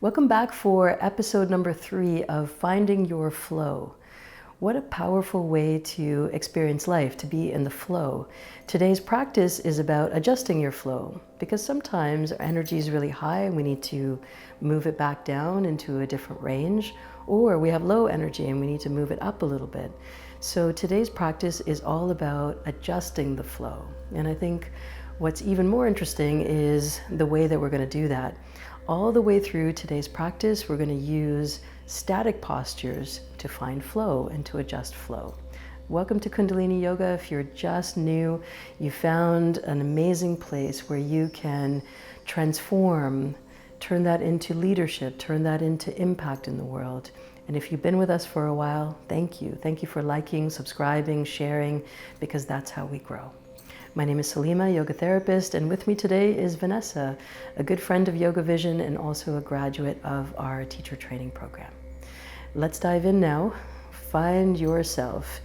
Welcome back for episode number 3 of Finding Your Flow. What a powerful way to experience life, to be in the flow. Today's practice is about adjusting your flow because sometimes our energy is really high and we need to move it back down into a different range, or we have low energy and we need to move it up a little bit. So today's practice is all about adjusting the flow. And I think what's even more interesting is the way that we're going to do that. All the way through today's practice, we're going to use static postures to find flow and to adjust flow. Welcome to Kundalini Yoga. If you're just new, you found an amazing place where you can transform, turn that into leadership, turn that into impact in the world. And if you've been with us for a while, thank you. Thank you for liking, subscribing, sharing, because that's how we grow. My name is Salimah, yoga therapist, and with me today is Vanessa, a good friend of YogaVision and also a graduate of our teacher training program. Let's dive in now. Find yourself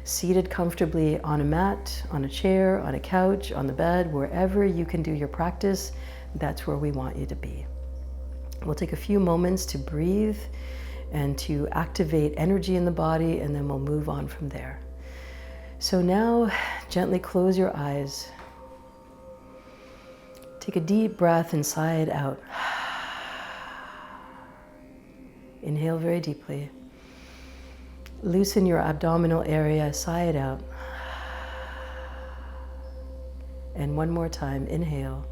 seated comfortably on a mat, on a chair, on a couch, on the bed, wherever you can do your practice. That's where we want you to be. We'll take a few moments to breathe and to activate energy in the body, and then we'll move on from there. So now, gently close your eyes. Take a deep breath inside out. Inhale very deeply. Loosen your abdominal area, sigh it out. And one more time, inhale.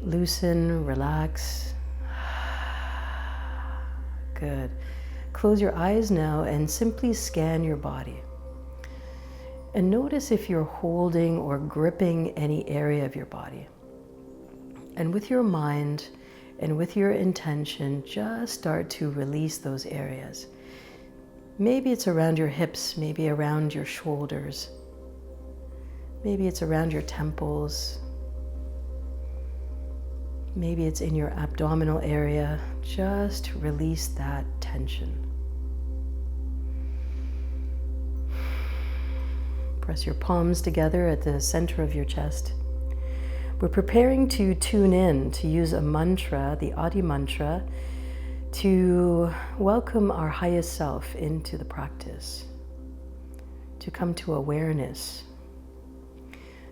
Loosen, relax. Good. Close your eyes now and simply scan your body. And notice if you're holding or gripping any area of your body. And with your mind and with your intention, just start to release those areas. Maybe it's around your hips, maybe around your shoulders. Maybe it's around your temples. Maybe it's in your abdominal area. Just release that tension. Press your palms together at the center of your chest. We're preparing to tune in, to use a mantra, the Adi mantra, to welcome our highest self into the practice, to come to awareness.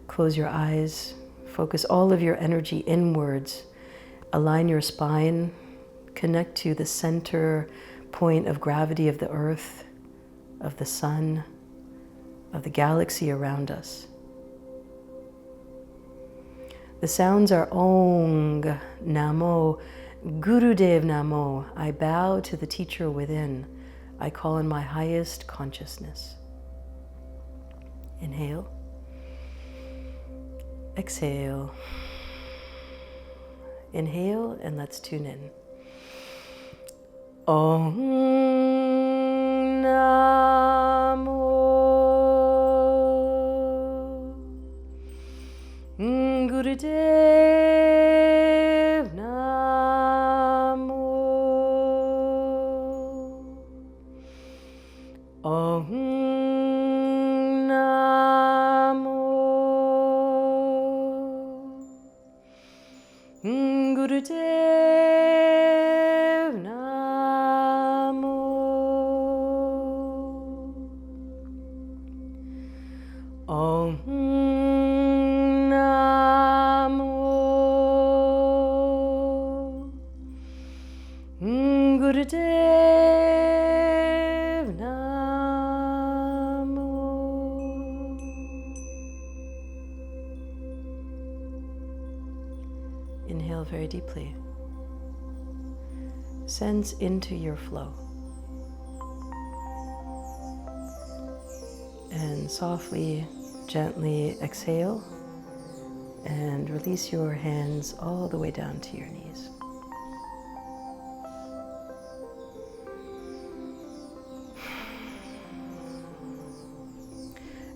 Close your eyes, focus all of your energy inwards, align your spine, connect to the center point of gravity of the earth, of the sun, of the galaxy around us. The sounds are Ong, Namo, Gurudev Namo. I bow to the teacher within. I call in my highest consciousness. Inhale. Exhale. Inhale and let's tune in. Om Namo Gurudev Namo. Om Namo Gurudev Namo. Om Gurudev Namo. Inhale very deeply. Sense into your flow. And softly, gently exhale and release your hands all the way down to your knees.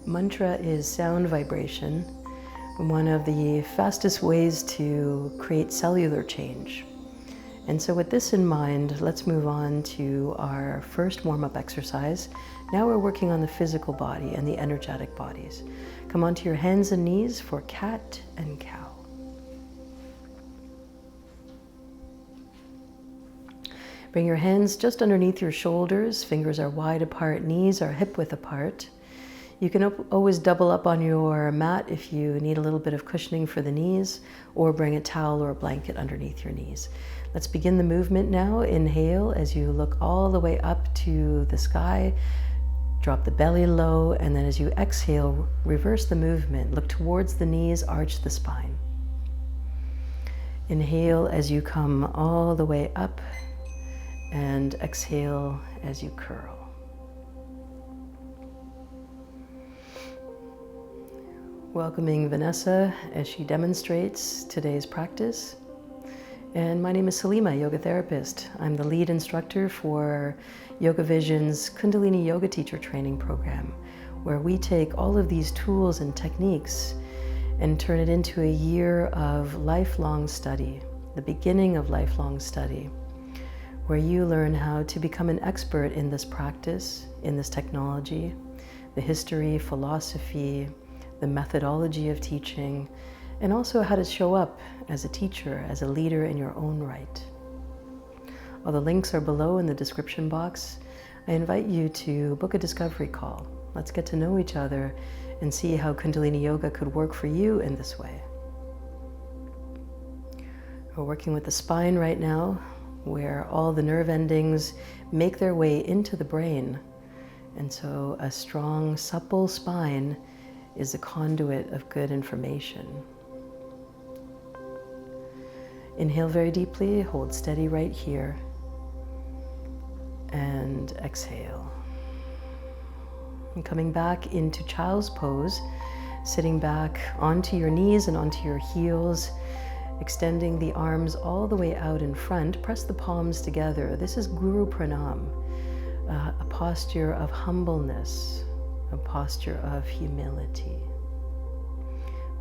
Mantra is sound vibration, one of the fastest ways to create cellular change. And so with this in mind, let's move on to our first warm-up exercise. Now we're working on the physical body and the energetic bodies. Come onto your hands and knees for cat and cow. Bring your hands just underneath your shoulders. Fingers are wide apart, knees are hip width apart. You can always double up on your mat if you need a little bit of cushioning for the knees, or bring a towel or a blanket underneath your knees. Let's begin the movement now. Inhale as you look all the way up to the sky. Drop the belly low, and then as you exhale, reverse the movement. Look towards the knees, arch the spine. Inhale as you come all the way up, and exhale as you curl. Welcoming Vanessa as she demonstrates today's practice. And my name is Salimah, yoga therapist. I'm the lead instructor for YogaVision's Kundalini Yoga Teacher Training program, where we take all of these tools and techniques and turn it into a year of lifelong study, the beginning of lifelong study, where you learn how to become an expert in this practice, in this technology, the history, philosophy, the methodology of teaching, and also how to show up as a teacher, as a leader in your own right. All the links are below in the description box. I invite you to book a discovery call. Let's get to know each other and see how Kundalini Yoga could work for you in this way. We're working with the spine right now, where all the nerve endings make their way into the brain. And so a strong, supple spine is a conduit of good information. Inhale very deeply, hold steady right here, and exhale. And coming back into child's pose, sitting back onto your knees and onto your heels, extending the arms all the way out in front. Press the palms together. This is Guru Pranam, a posture of humbleness, a posture of humility.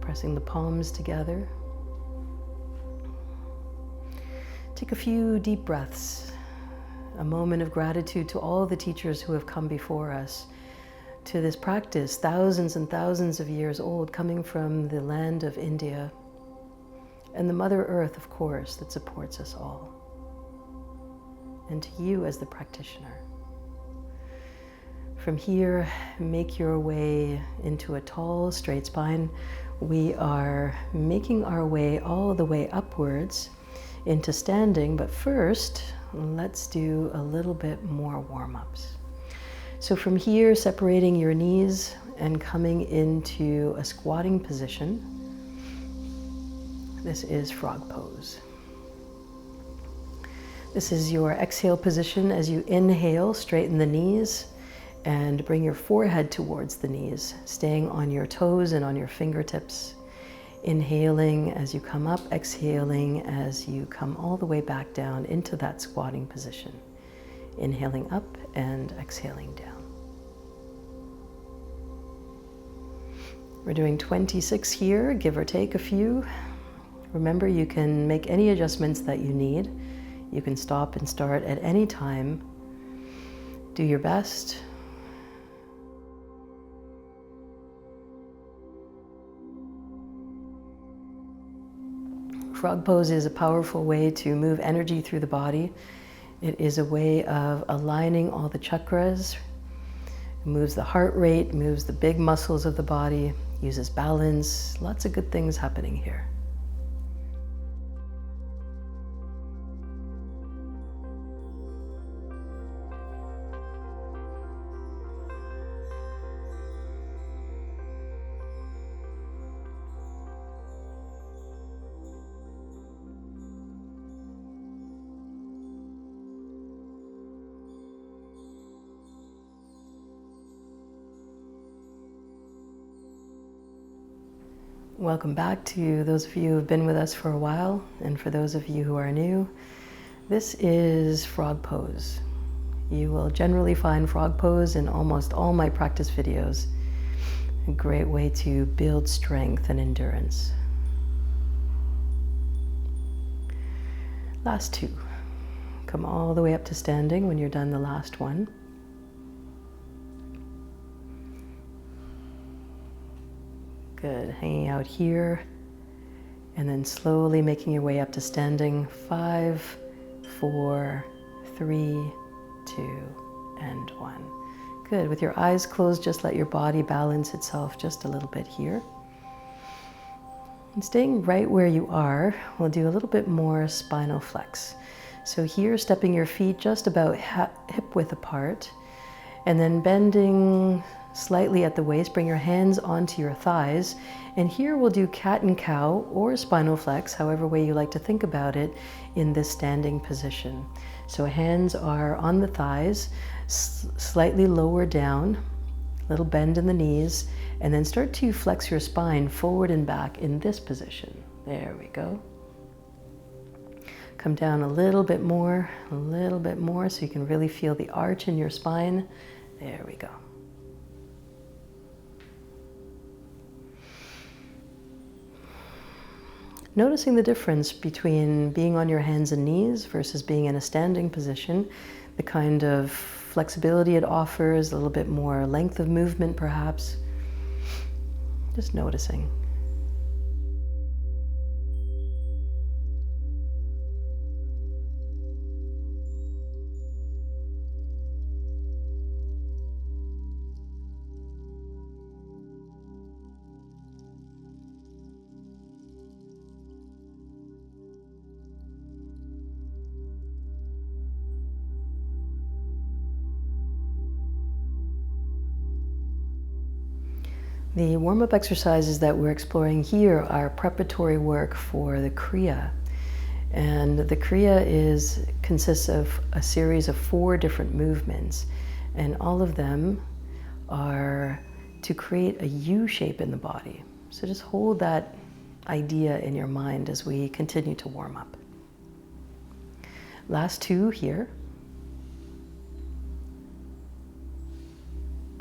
Pressing the palms together. Take a few deep breaths, a moment of gratitude to all the teachers who have come before us, to this practice, thousands and thousands of years old, coming from the land of India, and the Mother Earth, of course, that supports us all, and to you as the practitioner. From here, make your way into a tall, straight spine. We are making our way all the way upwards into standing, but first, let's do a little bit more warm-ups. So from here, separating your knees and coming into a squatting position. This is frog pose. This is your exhale position. As you inhale, straighten the knees and bring your forehead towards the knees, staying on your toes and on your fingertips. Inhaling as you come up, exhaling as you come all the way back down into that squatting position. Inhaling up and exhaling down. We're doing 26 here, give or take a few. Remember, you can make any adjustments that you need. You can stop and start at any time. Do your best. Frog pose is a powerful way to move energy through the body. It is a way of aligning all the chakras. It moves the heart rate, moves the big muscles of the body, uses balance. Lots of good things happening here. Welcome back to those of you who have been with us for a while, and for those of you who are new, this is frog pose. You will generally find frog pose in almost all my practice videos. A great way to build strength and endurance. Last two. Come all the way up to standing when you're done the last one. Good, hanging out here, and then slowly making your way up to standing. 5, 4, 3, 2, and 1. Good. With your eyes closed, just let your body balance itself just a little bit here. And staying right where you are, we'll do a little bit more spinal flex. So here, stepping your feet just about hip width apart, and then bending slightly at the waist, bring your hands onto your thighs. And here we'll do cat and cow or spinal flex, however way you like to think about it, in this standing position. So hands are on the thighs, slightly lower down, little bend in the knees, and then start to flex your spine forward and back in this position. There we go. Come down a little bit more, so you can really feel the arch in your spine. There we go. Noticing the difference between being on your hands and knees versus being in a standing position, the kind of flexibility it offers, a little bit more length of movement perhaps. Just noticing. The warm-up exercises that we're exploring here are preparatory work for the Kriya. And the Kriya consists of a series of 4 different movements. And all of them are to create a U shape in the body. So just hold that idea in your mind as we continue to warm up. Last 2 here.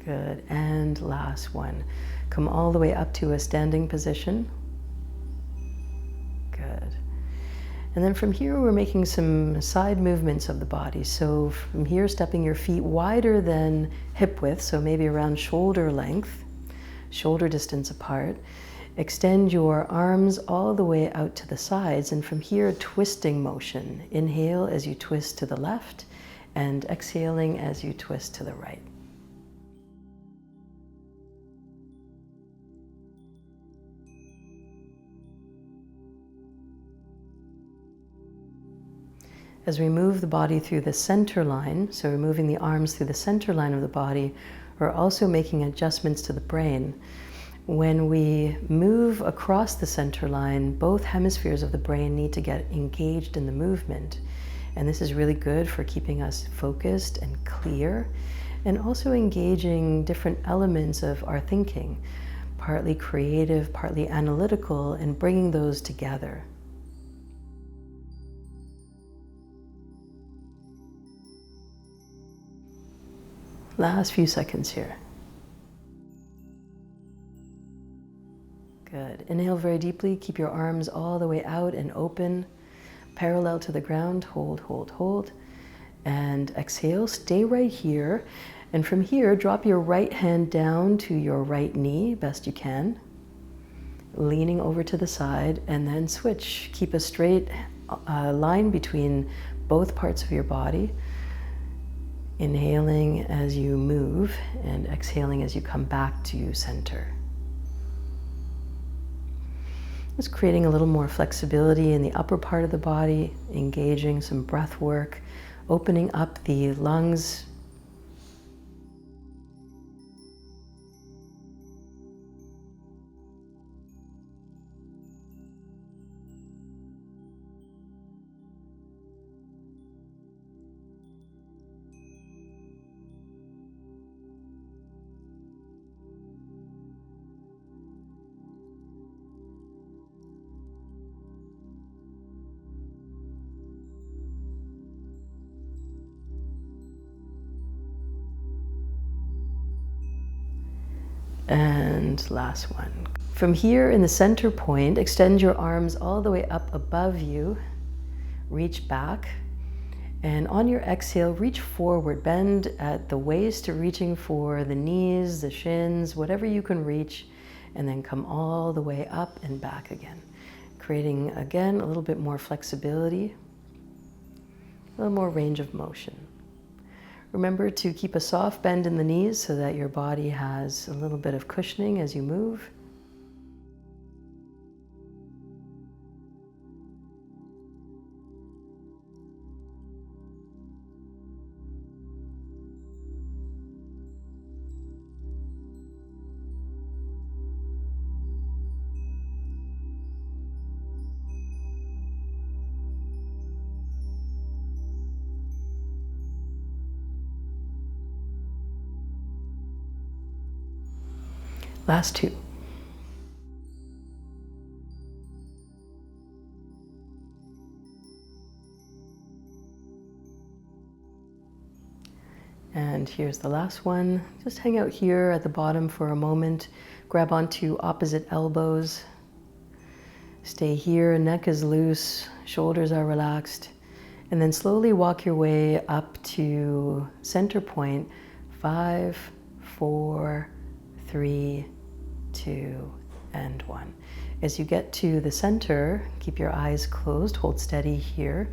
Good, and last one. Come all the way up to a standing position. Good. And then from here, we're making some side movements of the body. So from here, stepping your feet wider than hip width, so maybe around shoulder length, shoulder distance apart. Extend your arms all the way out to the sides, and from here, twisting motion. Inhale as you twist to the left, and exhaling as you twist to the right. As we move the body through the center line, so we're moving the arms through the center line of the body, we're also making adjustments to the brain. When we move across the center line, both hemispheres of the brain need to get engaged in the movement. And this is really good for keeping us focused and clear, and also engaging different elements of our thinking, partly creative, partly analytical, and bringing those together. Last few seconds here. Good. Inhale very deeply. Keep your arms all the way out and open, parallel to the ground. Hold, hold, hold. And exhale. Stay right here. And from here, drop your right hand down to your right knee, best you can. Leaning over to the side, and then switch. Keep a straight line between both parts of your body. Inhaling as you move and exhaling as you come back to center. Just creating a little more flexibility in the upper part of the body, engaging some breath work, opening up the lungs. And last one. From here in the center point, extend your arms all the way up above you. Reach back. And on your exhale, reach forward. Bend at the waist, reaching for the knees, the shins, whatever you can reach. And then come all the way up and back again. Creating, again, a little bit more flexibility. a little more range of motion. Remember to keep a soft bend in the knees so that your body has a little bit of cushioning as you move. Last two. And here's the last one. Just hang out here at the bottom for a moment. Grab onto opposite elbows. Stay here, neck is loose, shoulders are relaxed. And then slowly walk your way up to center point. 5, 4, 3, 2, and 1. As you get to the center, keep your eyes closed, hold steady here,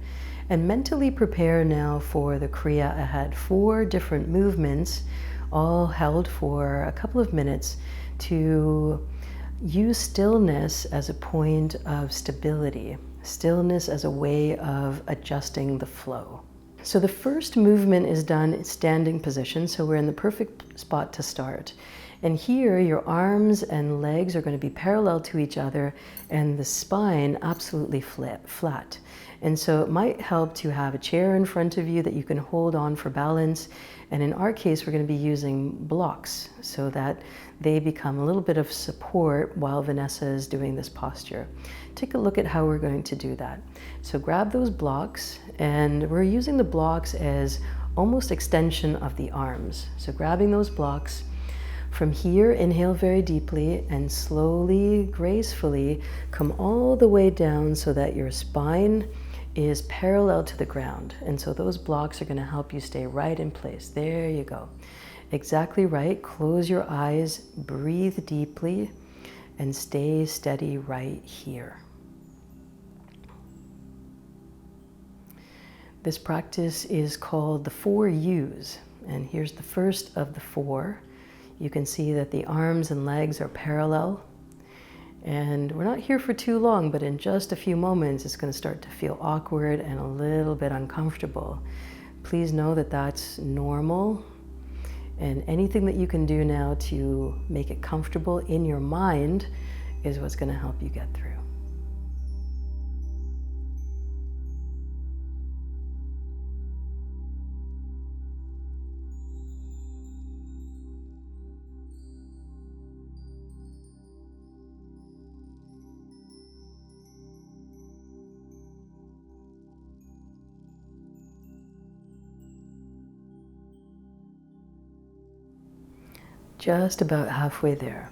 and mentally prepare now for the Kriya ahead. 4 different movements, all held for a couple of minutes, to use stillness as a point of stability, stillness as a way of adjusting the flow. So the first movement is done in standing position, so we're in the perfect spot to start. And here, your arms and legs are going to be parallel to each other and the spine absolutely flat. And so it might help to have a chair in front of you that you can hold on for balance. And in our case, we're going to be using blocks so that they become a little bit of support while Vanessa is doing this posture. Take a look at how we're going to do that. So grab those blocks, and we're using the blocks as almost extension of the arms. So grabbing those blocks. From here, inhale very deeply and slowly, gracefully come all the way down so that your spine is parallel to the ground. And so those blocks are going to help you stay right in place. There you go. Exactly right. Close your eyes, breathe deeply, and stay steady right here. This practice is called the 4 U's. And here's the first of the 4. You can see that the arms and legs are parallel. And we're not here for too long, but in just a few moments, it's going to start to feel awkward and a little bit uncomfortable. Please know that that's normal. And anything that you can do now to make it comfortable in your mind is what's going to help you get through. Just about halfway there.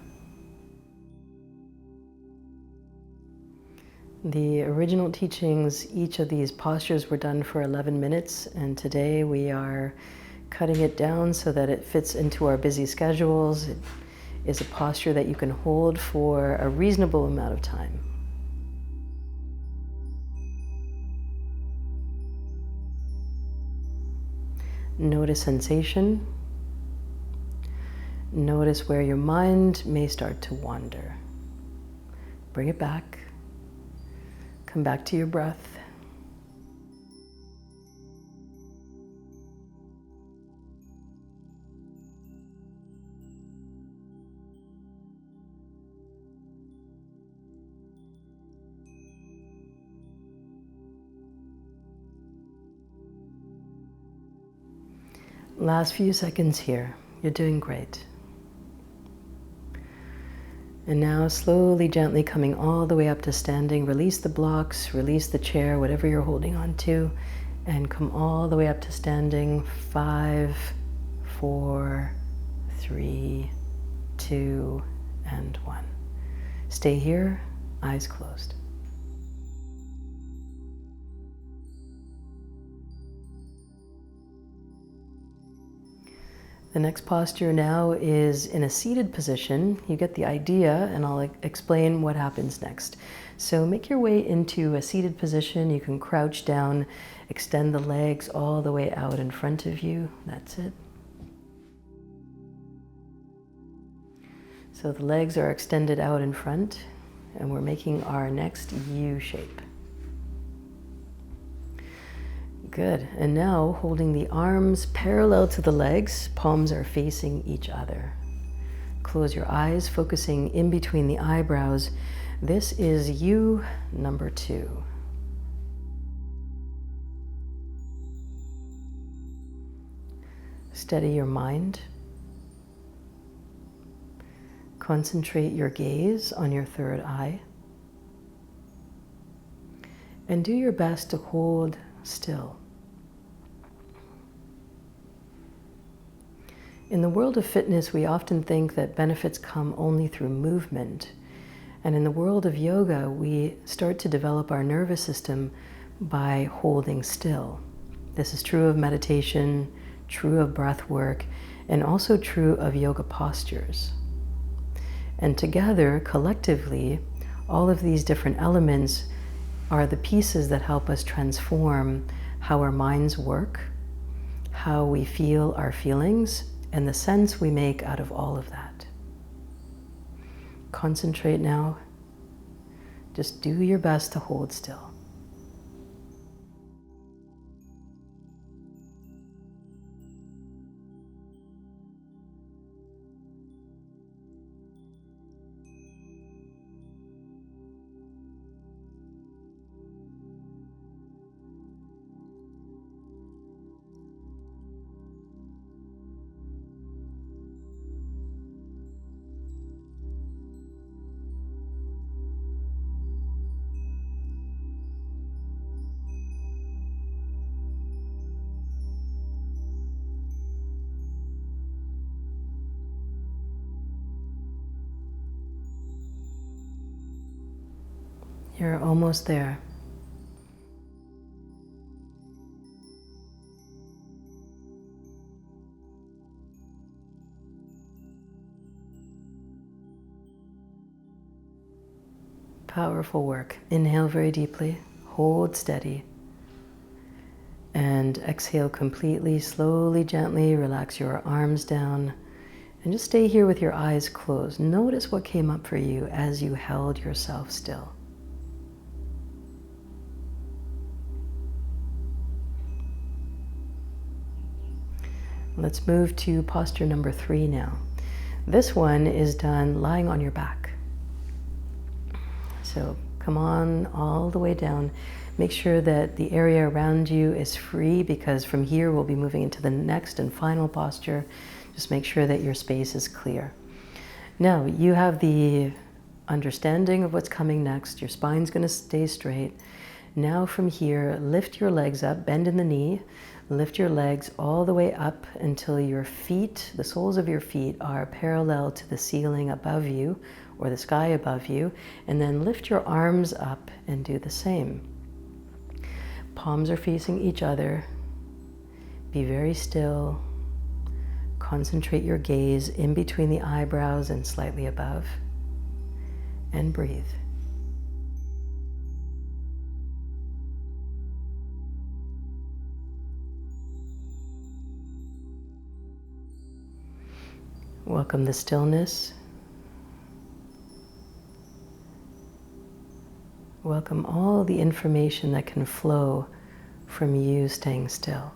The original teachings, each of these postures were done for 11 minutes, and today we are cutting it down so that it fits into our busy schedules. It is a posture that you can hold for a reasonable amount of time. Notice sensation. Notice where your mind may start to wander. Bring it back. Come back to your breath. Last few seconds here. You're doing great. And now slowly, gently coming all the way up to standing. Release the blocks, release the chair, whatever you're holding on to, and come all the way up to standing. 5, 4, 3, 2, and 1. Stay here, eyes closed. The next posture now is in a seated position. You get the idea, and I'll explain what happens next. So make your way into a seated position. You can crouch down, extend the legs all the way out in front of you. That's it. So the legs are extended out in front, and we're making our next U shape. Good. And now holding the arms parallel to the legs, palms are facing each other. Close your eyes, focusing in between the eyebrows. This is U number 2. Steady your mind. Concentrate your gaze on your third eye. And do your best to hold still. In the world of fitness, we often think that benefits come only through movement. And in the world of yoga, we start to develop our nervous system by holding still. This is true of meditation, true of breath work, and also true of yoga postures. And together, collectively, all of these different elements are the pieces that help us transform how our minds work, how we feel our feelings, and the sense we make out of all of that. Concentrate now. Just do your best to hold still. You're almost there. Powerful work. Inhale very deeply, hold steady, and exhale completely, slowly, gently. Relax your arms down, and just stay here with your eyes closed. Notice what came up for you as you held yourself still. Let's move to posture number 3 now. This one is done lying on your back. So come on all the way down. Make sure that the area around you is free, because from here we'll be moving into the next and final posture. Just make sure that your space is clear. Now you have the understanding of what's coming next. Your spine's going to stay straight. Now from here, lift your legs up, bend in the knee. Lift your legs all the way up until your feet, the soles of your feet, are parallel to the ceiling above you or the sky above you. And then lift your arms up and do the same. Palms are facing each other. Be very still. Concentrate your gaze in between the eyebrows and slightly above. And breathe. Welcome the stillness. Welcome all the information that can flow from you staying still.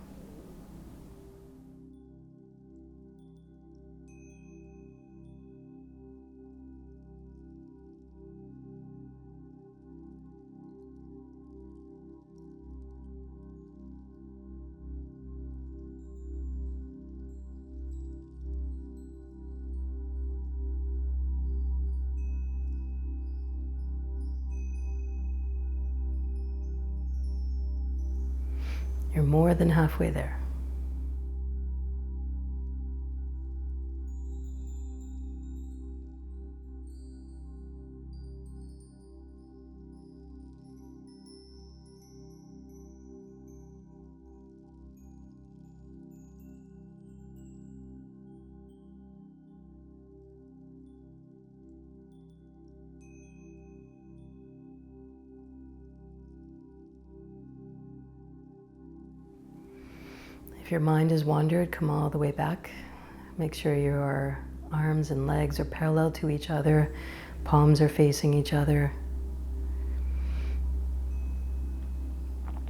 You're more than halfway there. your mind has wandered, come all the way back. Make sure your arms and legs are parallel to each other, palms are facing each other.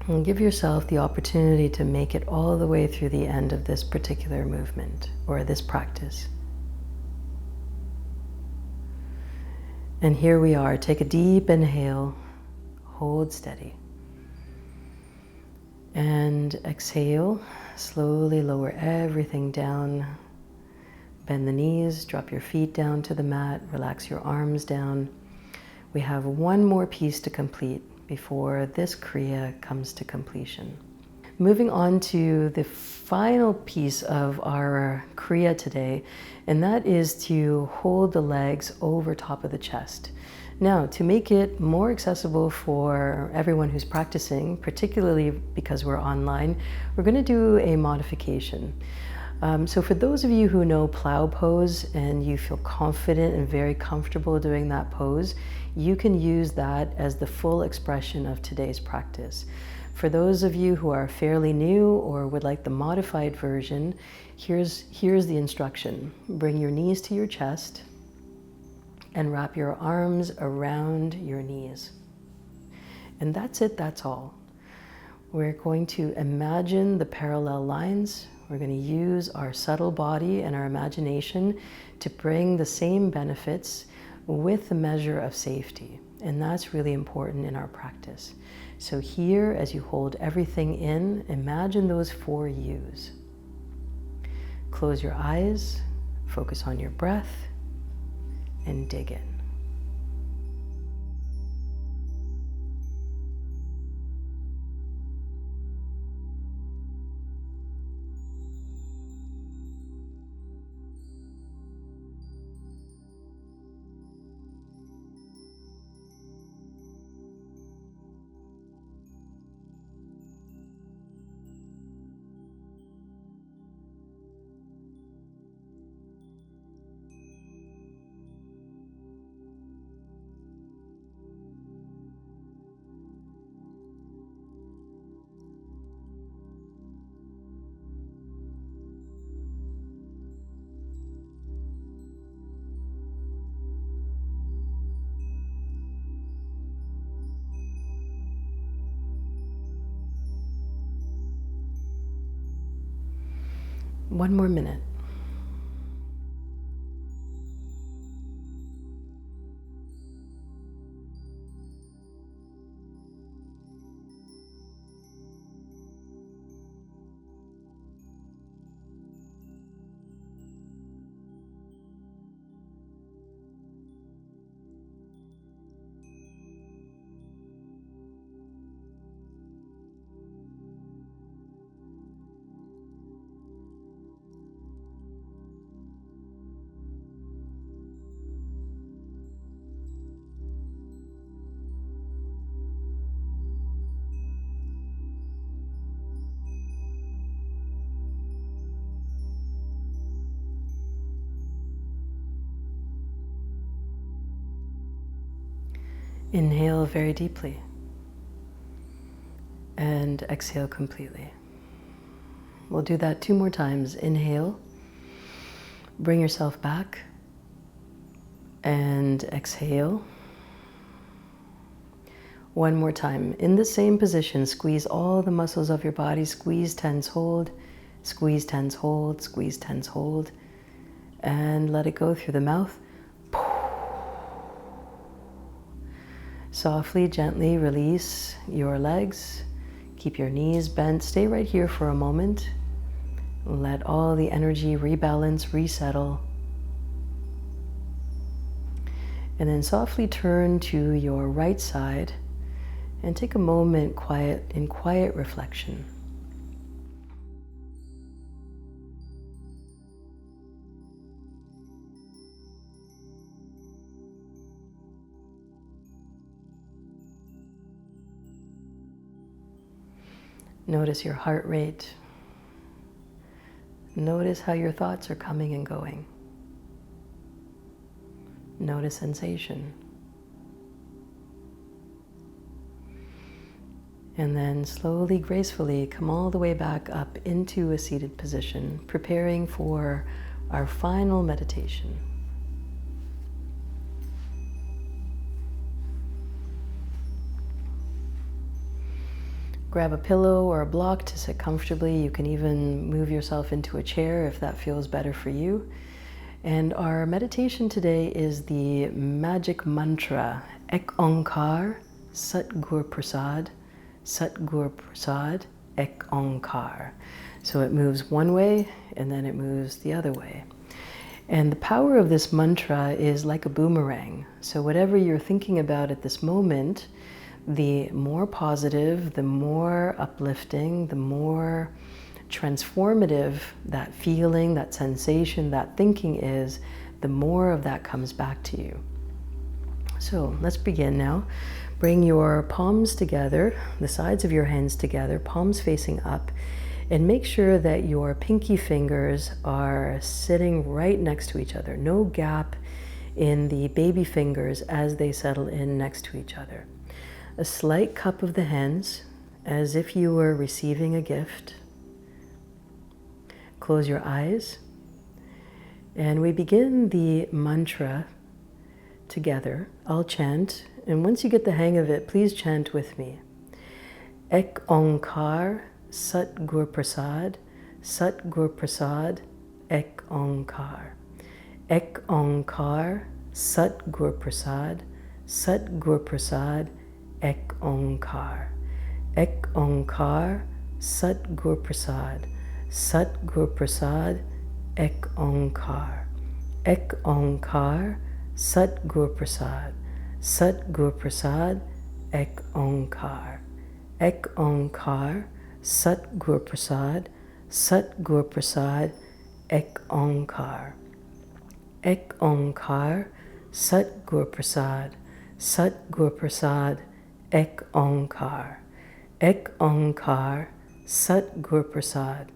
And give yourself the opportunity to make it all the way through the end of this particular movement or this practice. And here we are. Take a deep inhale, hold steady. And exhale, slowly lower everything down. Bend the knees, drop your feet down to the mat, relax your arms down. We have one more piece to complete before this Kriya comes to completion. Moving on to the final piece of our Kriya today, and that is to hold the legs over top of the chest. Now, to make it more accessible for everyone who's practicing, particularly because we're online, we're going to do a modification. So for those of you who know plow pose and you feel confident and very comfortable doing that pose, you can use that as the full expression of today's practice. For those of you who are fairly new or would like the modified version, here's the instruction. Bring your knees to your chest and wrap your arms around your knees. And that's it, that's all. We're going to imagine the parallel lines. We're going to use our subtle body and our imagination to bring the same benefits with a measure of safety. And that's really important in our practice. So here, as you hold everything in, imagine those 4 U's. Close your eyes, focus on your breath, and dig in. One more minute. Inhale very deeply and exhale completely. We'll do that 2 more times. Inhale, bring yourself back, and exhale. 1 more time. In the same position, squeeze all the muscles of your body. Squeeze, tense, hold. Squeeze, tense, hold. Squeeze, tense, hold. And let it go through the mouth. Softly, gently release your legs. Keep your knees bent. Stay right here for a moment. Let all the energy rebalance, resettle. And then softly turn to your right side and take a moment in quiet reflection. Notice your heart rate. Notice how your thoughts are coming and going. Notice sensation. And then slowly, gracefully come all the way back up into a seated position, preparing for our final meditation. Grab a pillow or a block to sit comfortably. You can even move yourself into a chair if that feels better for you. And our meditation today is the magic mantra, Ek Onkar Sat Gur Prasad, Sat Gur Prasad, Ek Onkar. So it moves one way and then it moves the other way. And the power of this mantra is like a boomerang. So whatever you're thinking about at this moment, the more positive, the more uplifting, the more transformative that feeling, that sensation, that thinking is, the more of that comes back to you. So let's begin now. Bring your palms together, the sides of your hands together, palms facing up, and make sure that your pinky fingers are sitting right next to each other. No gap in the baby fingers as they settle in next to each other. A slight cup of the hands, as if you were receiving a gift. Close your eyes, and we begin the mantra together. I'll chant, and once you get the hang of it, please chant with me. Ek Onkar Sat Gur Prasad, Sat Gur Prasad, Ek Onkar. Ek Onkar Sat Gur Prasad, Sat Gur Prasad, Ek Onkar. Ek Onkar Sat Gur Prasad, Sat Gur Prasad, Ek Onkar. Ek Onkar Sat Gur Prasad, Sat Gur Prasad, Ek Onkar. Ek Onkar Sat Gur Prasad, Sat Gur Prasad, Ek Onkar. Ek Onkar Sat Gur Prasad, Sat Gur Prasad, Ek Onkar. Ek Onkar Sat Gur Prasad,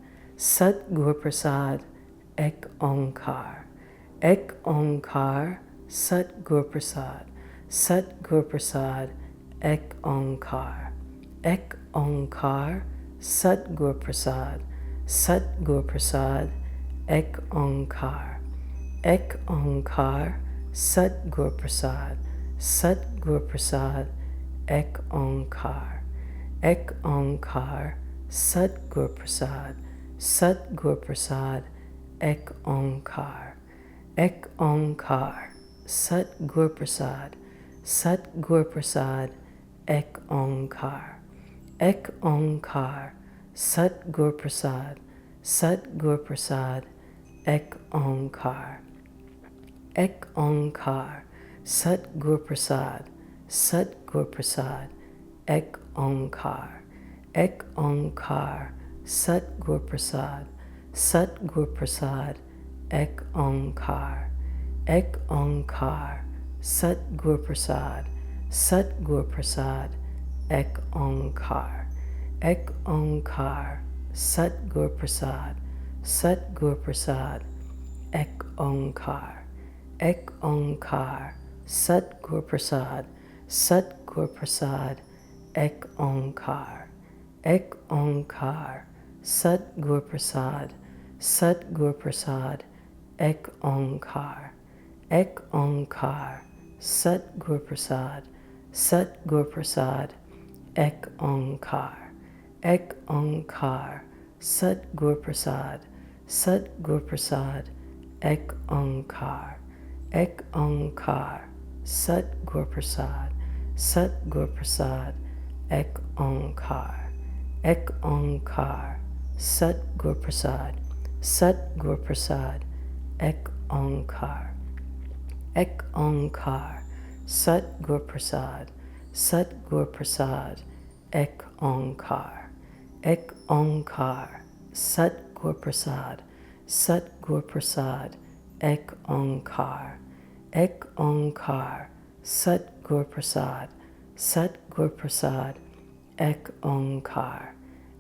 Sat Gur Prasad, Ek Onkar. Ek Onkar Sat Gur Prasad, Sat Gur Prasad, Ek Onkar. Ek Onkar Sat Gur Prasad, Sat Gur Prasad, Ek Onkar. Ek Onkar Sat Gur Prasad, Sat Gur Prasad, Ek Onkar. Ek Onkar Sat Gur Prasad, Sat Gur Prasad, Ek Onkar. Ek Onkar Sat Gur Prasad, Sat Gur Prasad, Ek Onkar. Ek Onkar Sat Gur Prasad, Sat Gur Prasad, Ek Onkar. Ek Onkar Sat Gur Prasad, Sat Gur Prasad, Ek Onkar. Ek Onkar Sat Gur Prasad, Sat Gur Prasad, Ek Onkar. Ek Onkar Sat Gur Prasad, Sat Gur Prasad, Ek Onkar. Ek Onkar Sat Gur Prasad, Sat Gur Prasad, Ek Onkar. Ek Onkar Sat Gur Prasad, Sat Gur Prasad, Ek Onkar. Ek Onkar Sat Gur Prasad, Sat Gur Prasad, Ek Onkar. Ek Onkar Sat Gur Prasad, Sat Gur Prasad, Ek Onkar. Ek Onkar Sat Gur Prasad, Sat Gur Prasad, Ek Onkar. Ek Onkar Sat Gur Prasad, Sat Gur Prasad, Ek Onkar. Ek Onkar Sat Gur Prasad, Sat Gur Prasad, Ek Onkar. Ek Onkar Sat Gur Prasad, Sat Gur Prasad, Ek Onkar. Ek Onkar Sat Gur Prasad, Sat Gur Prasad, Ek Onkar. Ek Onkar Sat Gur Prasad, Sat Gur Prasad, Ek Onkar.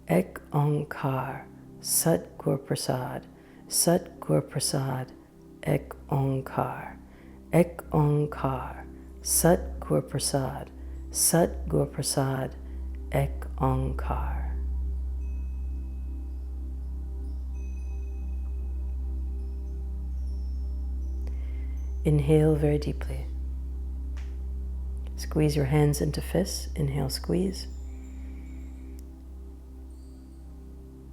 Ek Onkar Sat Gur Prasad, Sat Gur Prasad, Ek Onkar. Ek Onkar Sat Gur Prasad, Sat Gur Prasad, Ek Onkar. Inhale very deeply. Squeeze your hands into fists. Inhale, squeeze.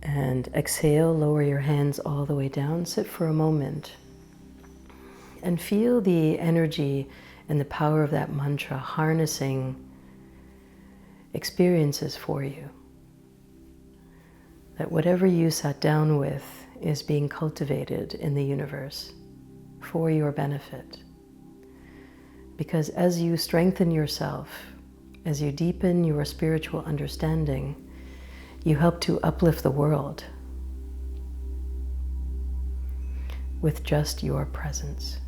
And exhale, lower your hands all the way down. Sit for a moment and feel the energy and the power of that mantra harnessing experiences for you. That whatever you sat down with is being cultivated in the universe for your benefit. Because as you strengthen yourself, as you deepen your spiritual understanding, you help to uplift the world with just your presence.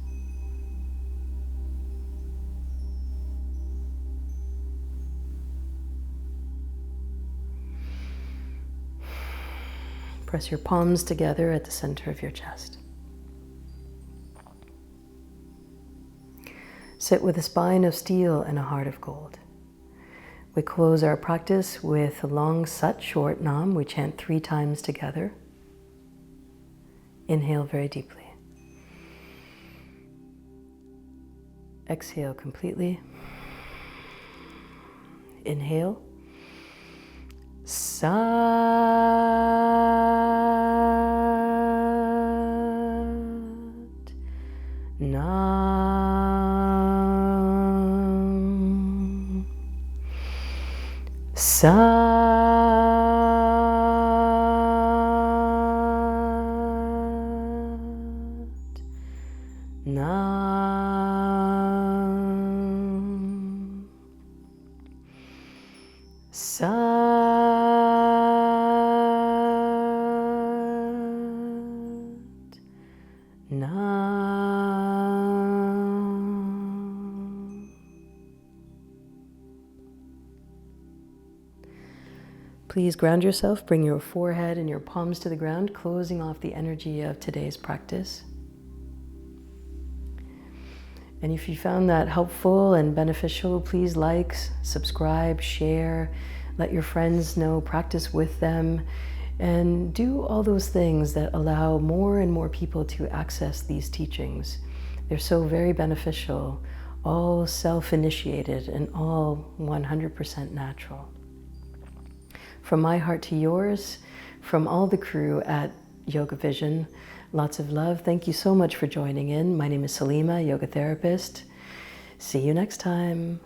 Press your palms together at the center of your chest. Sit with a spine of steel and a heart of gold. We close our practice with a long Sat, short Nam. We chant 3 times together. Inhale very deeply. Exhale completely. Inhale. Sat Nam. Sat Nam. Sat Nam. Please ground yourself, bring your forehead and your palms to the ground, closing off the energy of today's practice. And if you found that helpful and beneficial, please like, subscribe, share, let your friends know, practice with them, and do all those things that allow more and more people to access these teachings. They're so very beneficial, all self-initiated and all 100% natural. From my heart to yours, from all the crew at YogaVision, lots of love. Thank you so much for joining in. My name is Salimah, yoga therapist. See you next time.